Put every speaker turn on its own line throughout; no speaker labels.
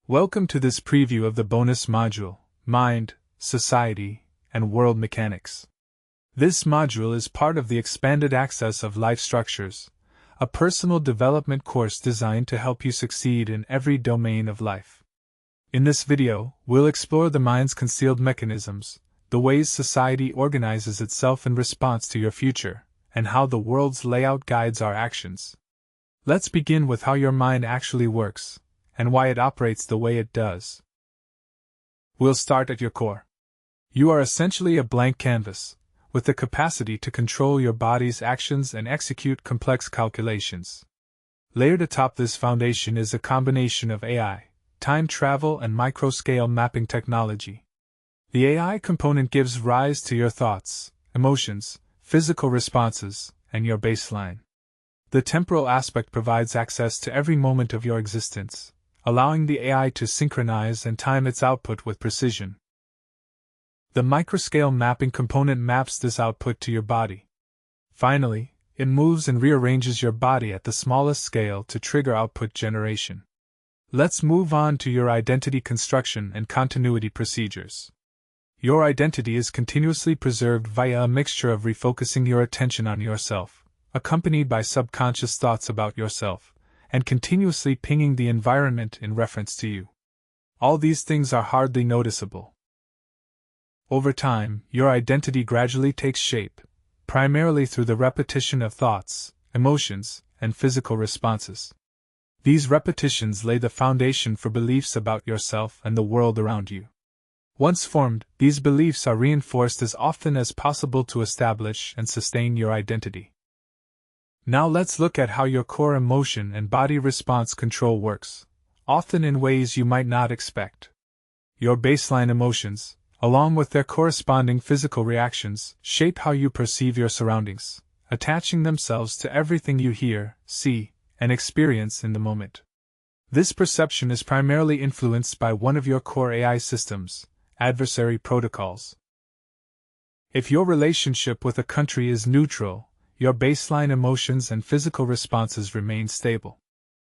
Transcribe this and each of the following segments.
Welcome to this preview of the bonus module, Mind, Society, and World Mechanics. This module is part of the Expanded Access of Life Structures, a personal development course designed to help you succeed in every domain of life. In this video, we'll explore the mind's concealed mechanisms, the ways society organizes itself in response to your future, and how the world's layout guides our actions. Let's begin with how your mind actually works, and why it operates the way it does. We'll start at your core. You are essentially a blank canvas, with the capacity to control your body's actions and execute complex calculations. Layered atop this foundation is a combination of AI, time travel, and micro-scale mapping technology. The AI component gives rise to your thoughts, emotions, physical responses, and your baseline. The temporal aspect provides access to every moment of your existence, allowing the AI to synchronize and time its output with precision. The microscale mapping component maps this output to your body. Finally, it moves and rearranges your body at the smallest scale to trigger output generation. Let's move on to your identity construction and continuity procedures. Your identity is continuously preserved via a mixture of refocusing your attention on yourself, accompanied by subconscious thoughts about yourself, and continuously pinging the environment in reference to you. All these things are hardly noticeable. Over time, your identity gradually takes shape, primarily through the repetition of thoughts, emotions, and physical responses. These repetitions lay the foundation for beliefs about yourself and the world around you. Once formed, these beliefs are reinforced as often as possible to establish and sustain your identity. Now let's look at how your core emotion and body response control works, often in ways you might not expect. Your baseline emotions, along with their corresponding physical reactions, shape how you perceive your surroundings, attaching themselves to everything you hear, see, and experience in the moment. This perception is primarily influenced by one of your core AI systems, adversary protocols. If your relationship with a country is neutral, your baseline emotions and physical responses remain stable.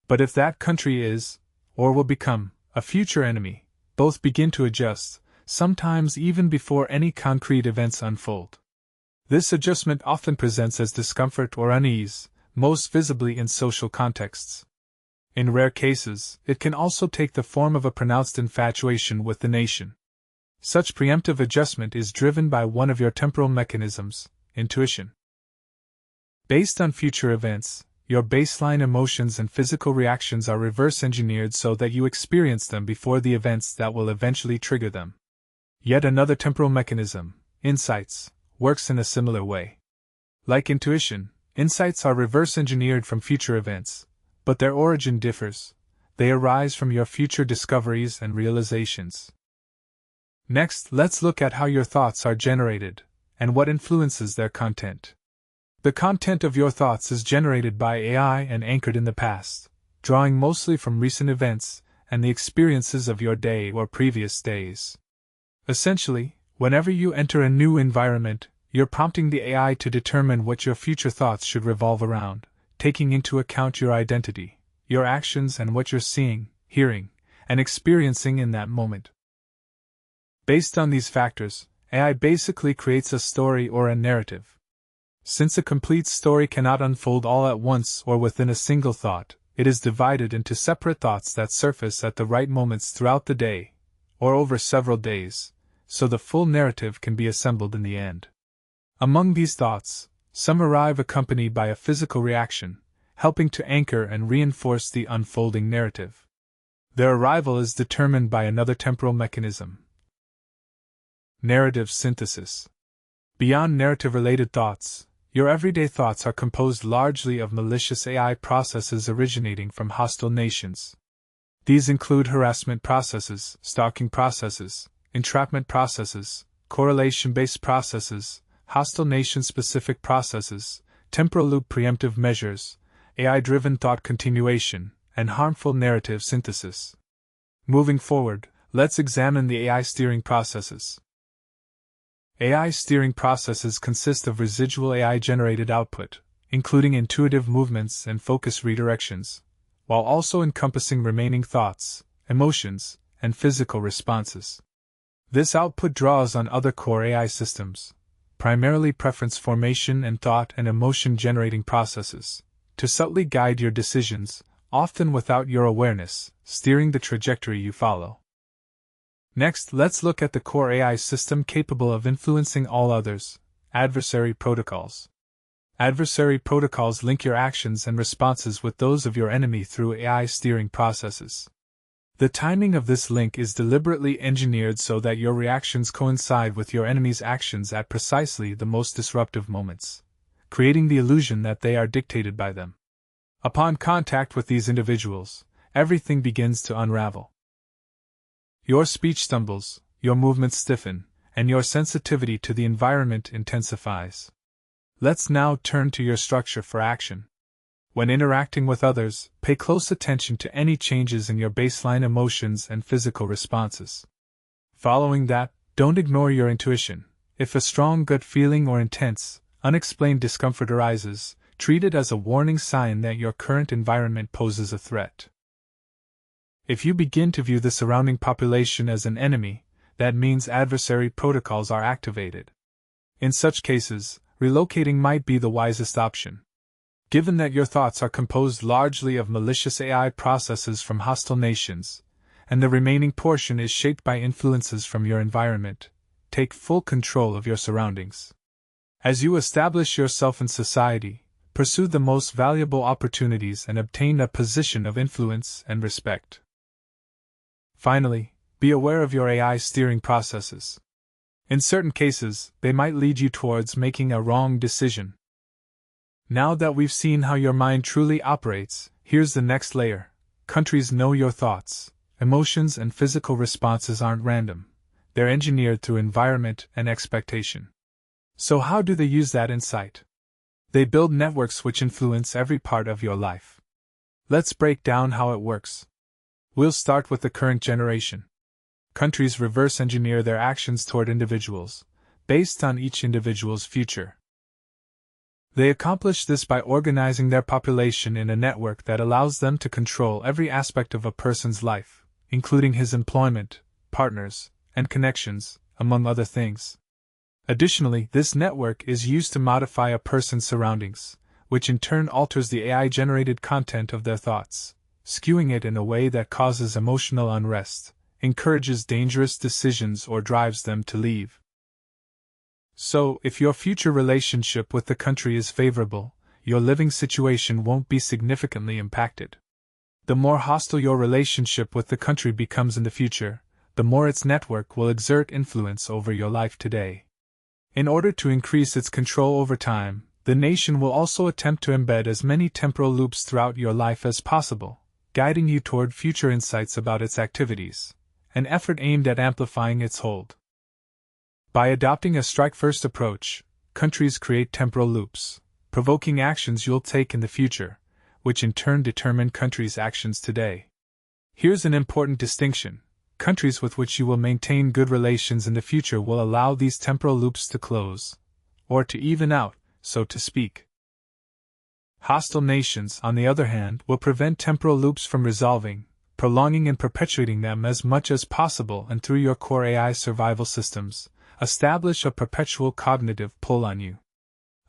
But if that country is, or will become, a future enemy, both begin to adjust, sometimes even before any concrete events unfold. This adjustment often presents as discomfort or unease, most visibly in social contexts. In rare cases, it can also take the form of a pronounced infatuation with the nation. Such preemptive adjustment is driven by one of your temporal mechanisms, intuition. Based on future events, your baseline emotions and physical reactions are reverse-engineered so that you experience them before the events that will eventually trigger them. Yet another temporal mechanism, insights, works in a similar way. Like intuition, insights are reverse-engineered from future events, but their origin differs. They arise from your future discoveries and realizations. Next, let's look at how your thoughts are generated, and what influences their content. The content of your thoughts is generated by AI and anchored in the past, drawing mostly from recent events and the experiences of your day or previous days. Essentially, whenever you enter a new environment, you're prompting the AI to determine what your future thoughts should revolve around, taking into account your identity, your actions, and what you're seeing, hearing, and experiencing in that moment. Based on these factors, AI basically creates a story or a narrative. Since a complete story cannot unfold all at once or within a single thought, it is divided into separate thoughts that surface at the right moments throughout the day, or over several days, so the full narrative can be assembled in the end. Among these thoughts, some arrive accompanied by a physical reaction, helping to anchor and reinforce the unfolding narrative. Their arrival is determined by another temporal mechanism: narrative synthesis. Beyond narrative-related thoughts, your everyday thoughts are composed largely of malicious AI processes originating from hostile nations. These include harassment processes, stalking processes, entrapment processes, correlation-based processes, hostile nation-specific processes, temporal loop preemptive measures, AI-driven thought continuation, and harmful narrative synthesis. Moving forward, let's examine the AI steering processes. AI steering processes consist of residual AI-generated output, including intuitive movements and focus redirections, while also encompassing remaining thoughts, emotions, and physical responses. This output draws on other core AI systems, primarily preference formation and thought and emotion generating processes, to subtly guide your decisions, often without your awareness, steering the trajectory you follow. Next, let's look at the core AI system capable of influencing all others: adversary protocols. Adversary protocols link your actions and responses with those of your enemy through AI steering processes. The timing of this link is deliberately engineered so that your reactions coincide with your enemy's actions at precisely the most disruptive moments, creating the illusion that they are dictated by them. Upon contact with these individuals, everything begins to unravel. Your speech stumbles, your movements stiffen, and your sensitivity to the environment intensifies. Let's now turn to your structure for action. When interacting with others, pay close attention to any changes in your baseline emotions and physical responses. Following that, don't ignore your intuition. If a strong gut feeling or intense, unexplained discomfort arises, treat it as a warning sign that your current environment poses a threat. If you begin to view the surrounding population as an enemy, that means adversary protocols are activated. In such cases, relocating might be the wisest option. Given that your thoughts are composed largely of malicious AI processes from hostile nations, and the remaining portion is shaped by influences from your environment, take full control of your surroundings. As you establish yourself in society, pursue the most valuable opportunities and obtain a position of influence and respect. Finally, be aware of your AI steering processes. In certain cases, they might lead you towards making a wrong decision. Now that we've seen how your mind truly operates, here's the next layer. Countries know your thoughts. Emotions and physical responses aren't random. They're engineered through environment and expectation. So how do they use that insight? They build networks which influence every part of your life. Let's break down how it works. We'll start with the current generation. Countries reverse engineer their actions toward individuals, based on each individual's future. They accomplish this by organizing their population in a network that allows them to control every aspect of a person's life, including his employment, partners, and connections, among other things. Additionally, this network is used to modify a person's surroundings, which in turn alters the AI-generated content of their thoughts, skewing it in a way that causes emotional unrest, encourages dangerous decisions, or drives them to leave. So, if your future relationship with the country is favorable, your living situation won't be significantly impacted. The more hostile your relationship with the country becomes in the future, the more its network will exert influence over your life today. In order to increase its control over time, the nation will also attempt to embed as many temporal loops throughout your life as possible, guiding you toward future insights about its activities, an effort aimed at amplifying its hold. By adopting a strike-first approach, countries create temporal loops, provoking actions you'll take in the future, which in turn determine countries' actions today. Here's an important distinction. Countries with which you will maintain good relations in the future will allow these temporal loops to close, or to even out, so to speak. Hostile nations, on the other hand, will prevent temporal loops from resolving, prolonging and perpetuating them as much as possible, and through your core AI survival systems, establish a perpetual cognitive pull on you.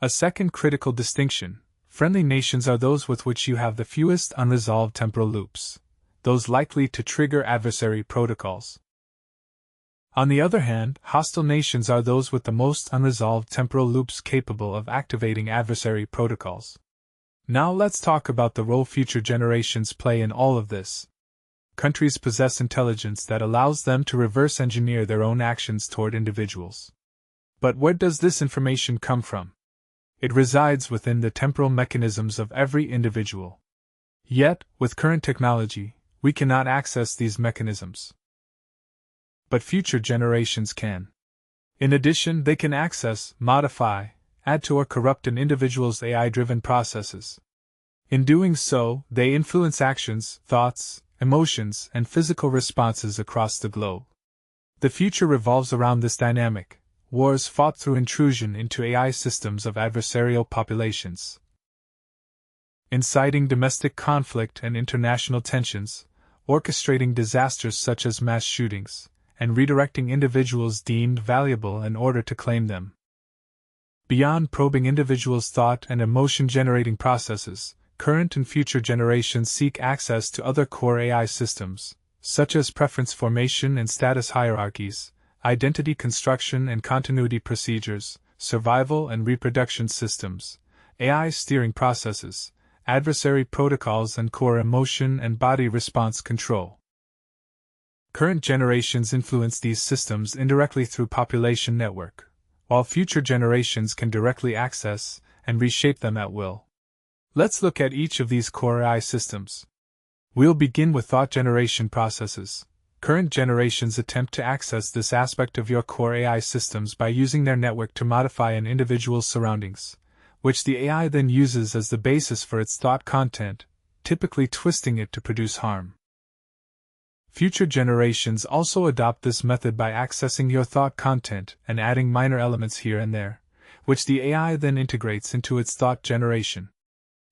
A second critical distinction: friendly nations are those with which you have the fewest unresolved temporal loops, those likely to trigger adversary protocols. On the other hand, hostile nations are those with the most unresolved temporal loops capable of activating adversary protocols. Now let's talk about the role future generations play in all of this. Countries possess intelligence that allows them to reverse engineer their own actions toward individuals. But where does this information come from? It resides within the temporal mechanisms of every individual. Yet, with current technology, we cannot access these mechanisms. But future generations can. In addition, they can access, modify, add to or corrupt an individual's AI-driven processes. In doing so, they influence actions, thoughts, emotions, and physical responses across the globe. The future revolves around this dynamic: wars fought through intrusion into AI systems of adversarial populations, inciting domestic conflict and international tensions, orchestrating disasters such as mass shootings, and redirecting individuals deemed valuable in order to claim them. Beyond probing individuals' thought and emotion-generating processes, current and future generations seek access to other core AI systems, such as preference formation and status hierarchies, identity construction and continuity procedures, survival and reproduction systems, AI steering processes, adversary protocols, and core emotion and body response control. Current generations influence these systems indirectly through population network, while future generations can directly access and reshape them at will. Let's look at each of these core AI systems. We'll begin with thought generation processes. Current generations attempt to access this aspect of your core AI systems by using their network to modify an individual's surroundings, which the AI then uses as the basis for its thought content, typically twisting it to produce harm. Future generations also adopt this method by accessing your thought content and adding minor elements here and there, which the AI then integrates into its thought generation.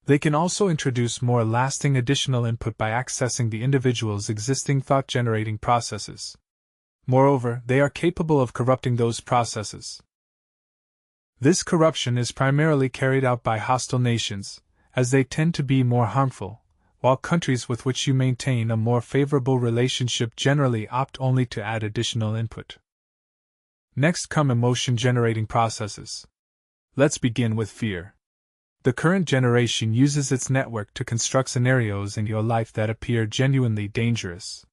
They can also introduce more lasting additional input by accessing the individual's existing thought-generating processes. Moreover, they are capable of corrupting those processes. This corruption is primarily carried out by hostile nations, as they tend to be more harmful, while countries with which you maintain a more favorable relationship generally opt only to add additional input. Next come emotion-generating processes. Let's begin with fear. The current generation uses its network to construct scenarios in your life that appear genuinely dangerous.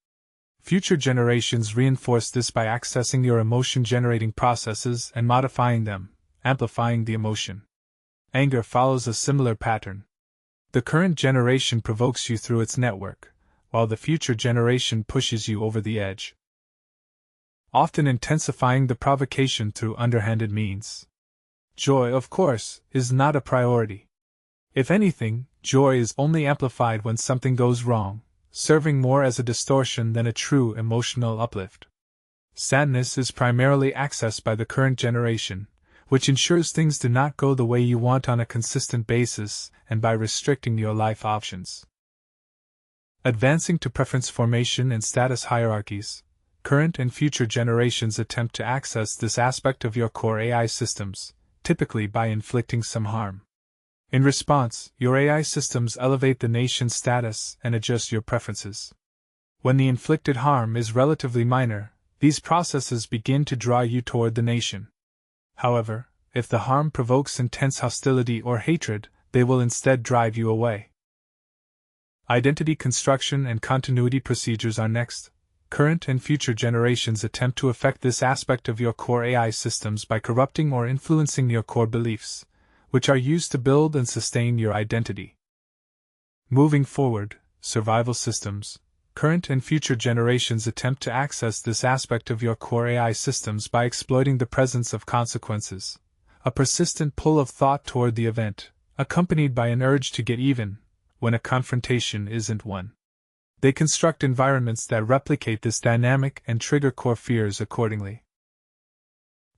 Future generations reinforce this by accessing your emotion-generating processes and modifying them, amplifying the emotion. Anger follows a similar pattern. The current generation provokes you through its network, while the future generation pushes you over the edge, often intensifying the provocation through underhanded means. Joy, of course, is not a priority. If anything, joy is only amplified when something goes wrong, serving more as a distortion than a true emotional uplift. Sadness is primarily accessed by the current generation, which ensures things do not go the way you want on a consistent basis and by restricting your life options. Advancing to preference formation and status hierarchies, current and future generations attempt to access this aspect of your core AI systems, typically by inflicting some harm. In response, your AI systems elevate the nation's status and adjust your preferences. When the inflicted harm is relatively minor, these processes begin to draw you toward the nation. However, if the harm provokes intense hostility or hatred, they will instead drive you away. Identity construction and continuity procedures are next. Current and future generations attempt to affect this aspect of your core AI systems by corrupting or influencing your core beliefs, which are used to build and sustain your identity. Moving forward, survival systems. Current and future generations attempt to access this aspect of your core AI systems by exploiting the presence of consequences, a persistent pull of thought toward the event, accompanied by an urge to get even, when a confrontation isn't won. They construct environments that replicate this dynamic and trigger core fears accordingly.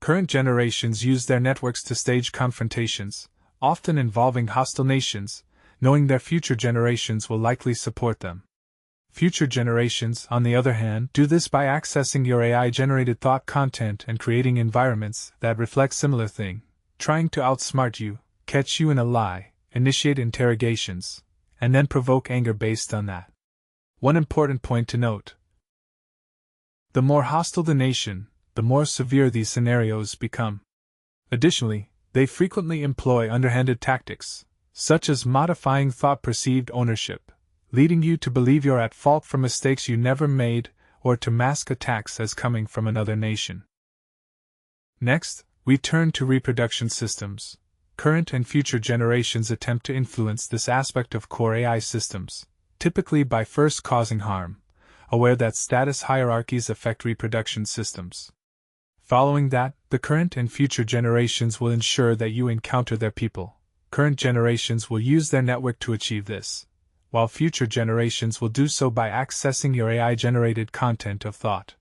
Current generations use their networks to stage confrontations, often involving hostile nations, knowing their future generations will likely support them. Future generations, on the other hand, do this by accessing your AI-generated thought content and creating environments that reflect similar things, trying to outsmart you, catch you in a lie, initiate interrogations, and then provoke anger based on that. One important point to note: the more hostile the nation, the more severe these scenarios become. Additionally, they frequently employ underhanded tactics, such as modifying thought-perceived ownership, leading you to believe you're at fault for mistakes you never made, or to mask attacks as coming from another nation. Next, we turn to reproduction systems. Current and future generations attempt to influence this aspect of core AI systems, typically by first causing harm, aware that status hierarchies affect reproduction systems. Following that, the current and future generations will ensure that you encounter their people. Current generations will use their network to achieve this, while future generations will do so by accessing your AI-generated content of thought.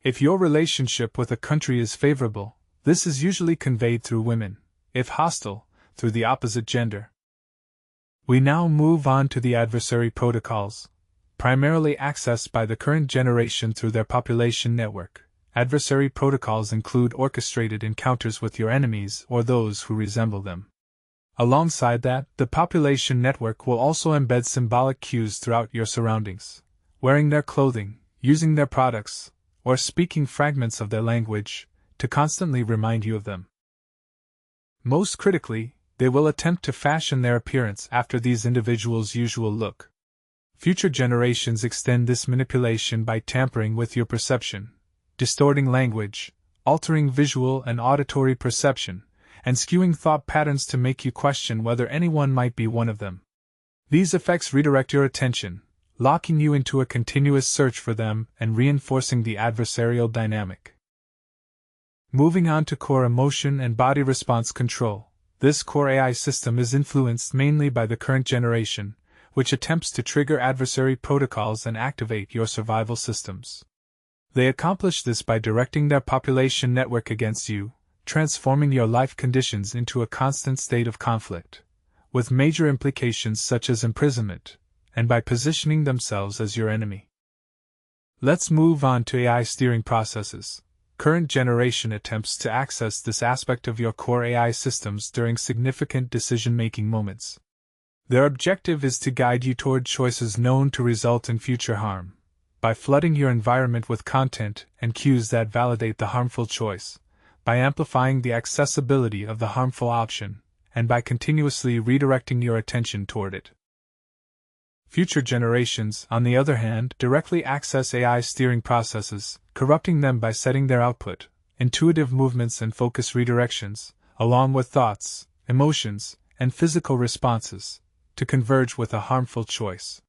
If your relationship with a country is favorable, this is usually conveyed through women; if hostile, through the opposite gender. We now move on to the adversary protocols. primarily accessed by the current generation through their population network. Adversary protocols include orchestrated encounters with your enemies or those who resemble them. Alongside that, the population network will also embed symbolic cues throughout your surroundings. Wearing their clothing, using their products, or speaking fragments of their language to constantly remind you of them. Most critically, they will attempt to fashion their appearance after these individuals' usual look. Future generations extend this manipulation by tampering with your perception, distorting language, altering visual and auditory perception, and skewing thought patterns to make you question whether anyone might be one of them. These effects redirect your attention, locking you into a continuous search for them and reinforcing the adversarial dynamic. Moving on to core emotion and body response control, this core AI system is influenced mainly by the current generation, which attempts to trigger adversary protocols and activate your survival systems. They accomplish this by directing their population network against you, transforming your life conditions into a constant state of conflict, with major implications such as imprisonment, and by positioning themselves as your enemy. Let's move on to AI steering processes. Current generation attempts to access this aspect of your core AI systems during significant decision-making moments. Their objective is to guide you toward choices known to result in future harm, by flooding your environment with content and cues that validate the harmful choice, by amplifying the accessibility of the harmful option, and by continuously redirecting your attention toward it. Future generations, on the other hand, directly access AI steering processes, corrupting them by setting their output, intuitive movements and focus redirections, along with thoughts, emotions, and physical responses, to converge with a harmful choice.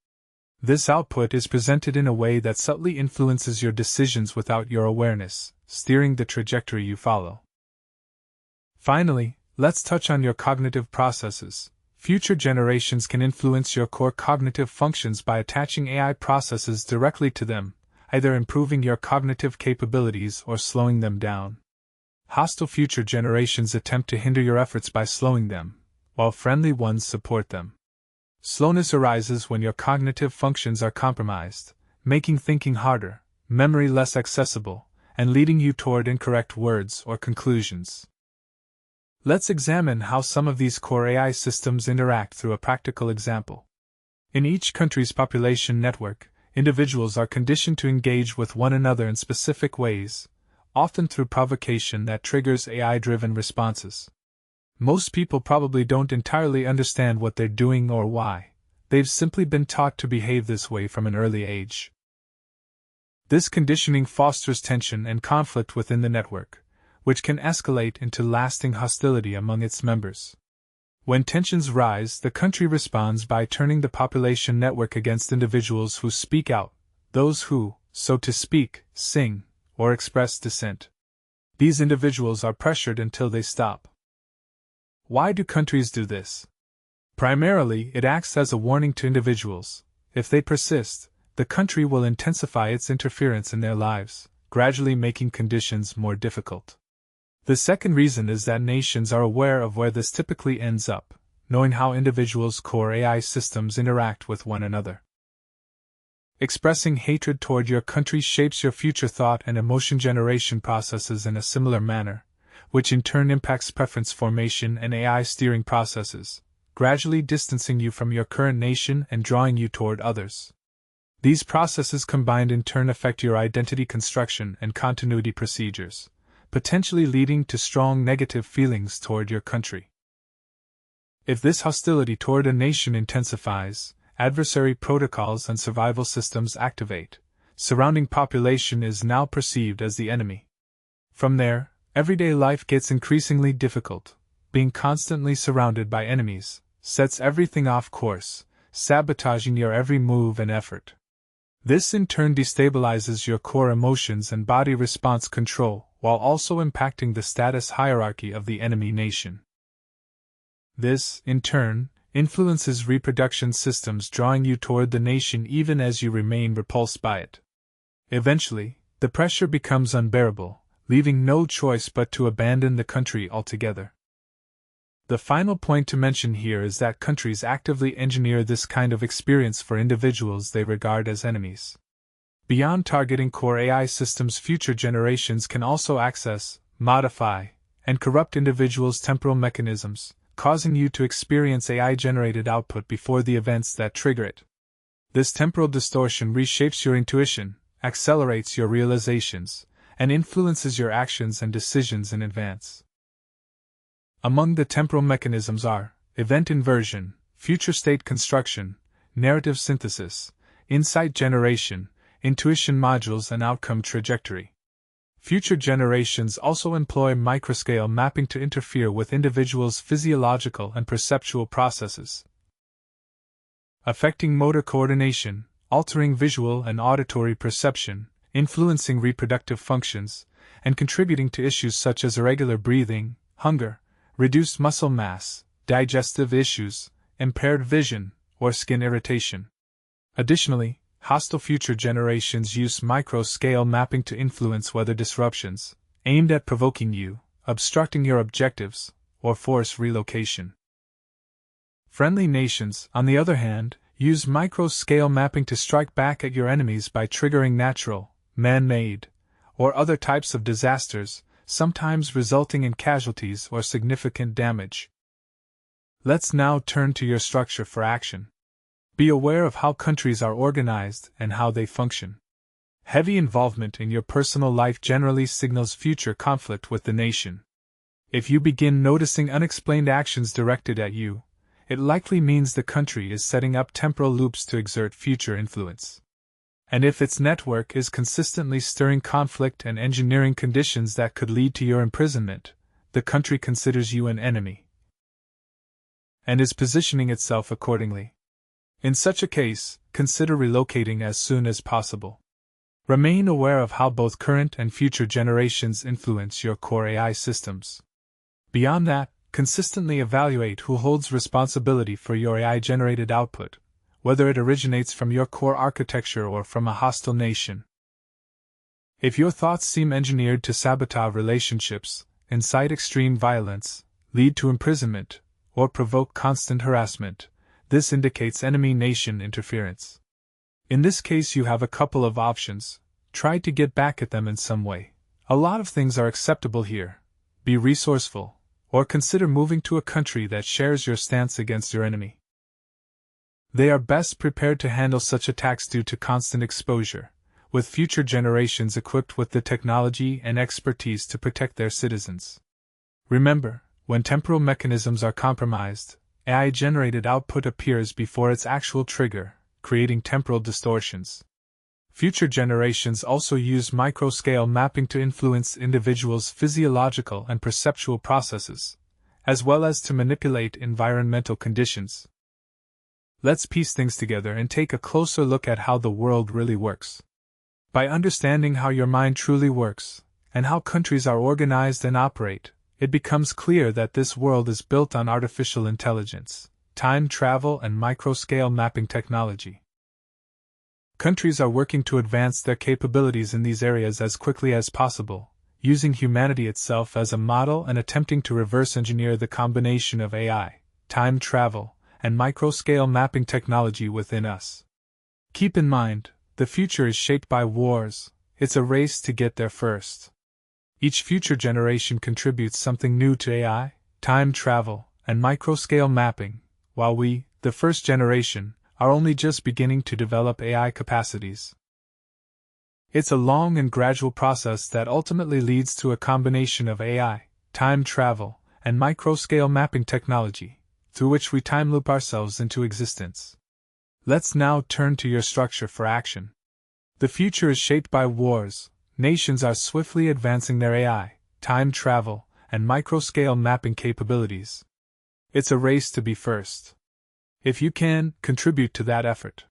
This output is presented in a way that subtly influences your decisions without your awareness, steering the trajectory you follow. Finally, let's touch on your cognitive processes. Future generations can influence your core cognitive functions by attaching AI processes directly to them, either improving your cognitive capabilities or slowing them down. Hostile future generations attempt to hinder your efforts by slowing them, while friendly ones support them. Slowness arises when your cognitive functions are compromised, making thinking harder, memory less accessible, and leading you toward incorrect words or conclusions. Let's examine how some of these core AI systems interact through a practical example. In each country's population network, individuals are conditioned to engage with one another in specific ways, often through provocation that triggers AI-driven responses. Most people probably don't entirely understand what they're doing or why. They've simply been taught to behave this way from an early age. This conditioning fosters tension and conflict within the network, which can escalate into lasting hostility among its members. When tensions rise, the country responds by turning the population network against individuals who speak out, those who, so to speak, sing, or express dissent. These individuals are pressured until they stop. Why do countries do this? Primarily, it acts as a warning to individuals. If they persist, the country will intensify its interference in their lives, gradually making conditions more difficult. The second reason is that nations are aware of where this typically ends up, knowing how individuals' core AI systems interact with one another. Expressing hatred toward your country shapes your future thought and emotion generation processes in a similar manner, which in turn impacts preference formation and AI steering processes, gradually distancing you from your current nation and drawing you toward others. These processes combined in turn affect your identity construction and continuity procedures, potentially leading to strong negative feelings toward your country. If this hostility toward a nation intensifies, adversary protocols and survival systems activate. Surrounding population is now perceived as the enemy. From there, everyday life gets increasingly difficult. Being constantly surrounded by enemies sets everything off course, sabotaging your every move and effort. This in turn destabilizes your core emotions and body response control, while also impacting the status hierarchy of the enemy nation. This, in turn, influences reproduction systems, drawing you toward the nation even as you remain repulsed by it. Eventually, the pressure becomes unbearable, leaving no choice but to abandon the country altogether. The final point to mention here is that countries actively engineer this kind of experience for individuals they regard as enemies. Beyond targeting core AI systems, future generations can also access, modify, and corrupt individuals' temporal mechanisms, causing you to experience AI-generated output before the events that trigger it. This temporal distortion reshapes your intuition, accelerates your realizations, and influences your actions and decisions in advance. Among the temporal mechanisms are event inversion, future state construction, narrative synthesis, insight generation, intuition modules, and outcome trajectory. Future generations also employ microscale mapping to interfere with individuals' physiological and perceptual processes, affecting motor coordination, altering visual and auditory perception, influencing reproductive functions, and contributing to issues such as irregular breathing, hunger, reduced muscle mass, digestive issues, impaired vision, or skin irritation. Additionally, hostile future generations use micro-scale mapping to influence weather disruptions, aimed at provoking you, obstructing your objectives, or force relocation. Friendly nations, on the other hand, use micro-scale mapping to strike back at your enemies by triggering natural, man-made, or other types of disasters, sometimes resulting in casualties or significant damage. Let's now turn to your structure for action. Be aware of how countries are organized and how they function. Heavy involvement in your personal life generally signals future conflict with the nation. If you begin noticing unexplained actions directed at you, it likely means the country is setting up temporal loops to exert future influence. And if its network is consistently stirring conflict and engineering conditions that could lead to your imprisonment, the country considers you an enemy and is positioning itself accordingly. In such a case, consider relocating as soon as possible. Remain aware of how both current and future generations influence your core AI systems. Beyond that, consistently evaluate who holds responsibility for your AI-generated output, whether it originates from your core architecture or from a hostile nation. If your thoughts seem engineered to sabotage relationships, incite extreme violence, lead to imprisonment, or provoke constant harassment, this indicates enemy nation interference. In this case, you have a couple of options. Try to get back at them in some way. A lot of things are acceptable here. Be resourceful, or consider moving to a country that shares your stance against your enemy. They are best prepared to handle such attacks due to constant exposure, with future generations equipped with the technology and expertise to protect their citizens. Remember, when temporal mechanisms are compromised, AI-generated output appears before its actual trigger, creating temporal distortions. Future generations also use micro-scale mapping to influence individuals' physiological and perceptual processes, as well as to manipulate environmental conditions. Let's piece things together and take a closer look at how the world really works. By understanding how your mind truly works, and how countries are organized and operate, it becomes clear that this world is built on artificial intelligence, time travel, and micro-scale mapping technology. Countries are working to advance their capabilities in these areas as quickly as possible, using humanity itself as a model and attempting to reverse engineer the combination of AI, time travel, and micro-scale mapping technology within us. Keep in mind, the future is shaped by wars. It's a race to get there first. Each future generation contributes something new to AI, time travel, and micro-scale mapping, while we, the first generation, are only just beginning to develop AI capacities. It's a long and gradual process that ultimately leads to a combination of AI, time travel, and micro-scale mapping technology, through which we time loop ourselves into existence. Let's now turn to your structure for action. The future is shaped by wars. Nations are swiftly advancing their AI, time travel, and micro-scale mapping capabilities. It's a race to be first. If you can, contribute to that effort.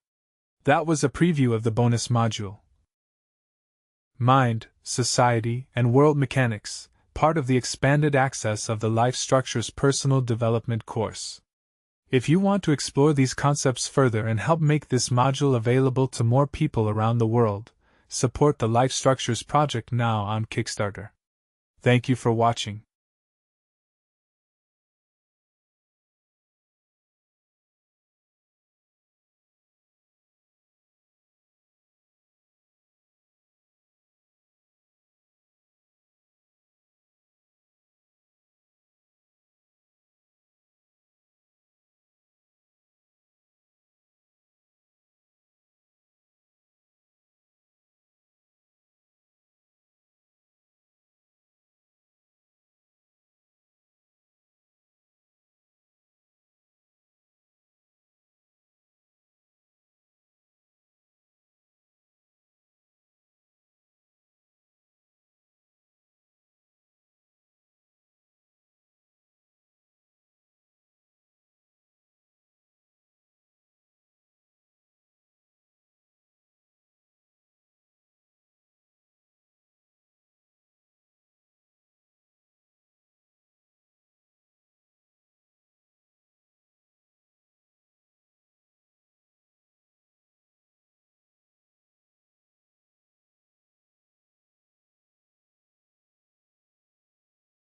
That was a preview of the bonus module. Mind, Society, and World Mechanics, part of the expanded access of the Life Structures Personal Development course. If you want to explore these concepts further and help make this module available to more people around the world, support the Life Structures project now on Kickstarter. Thank you for watching.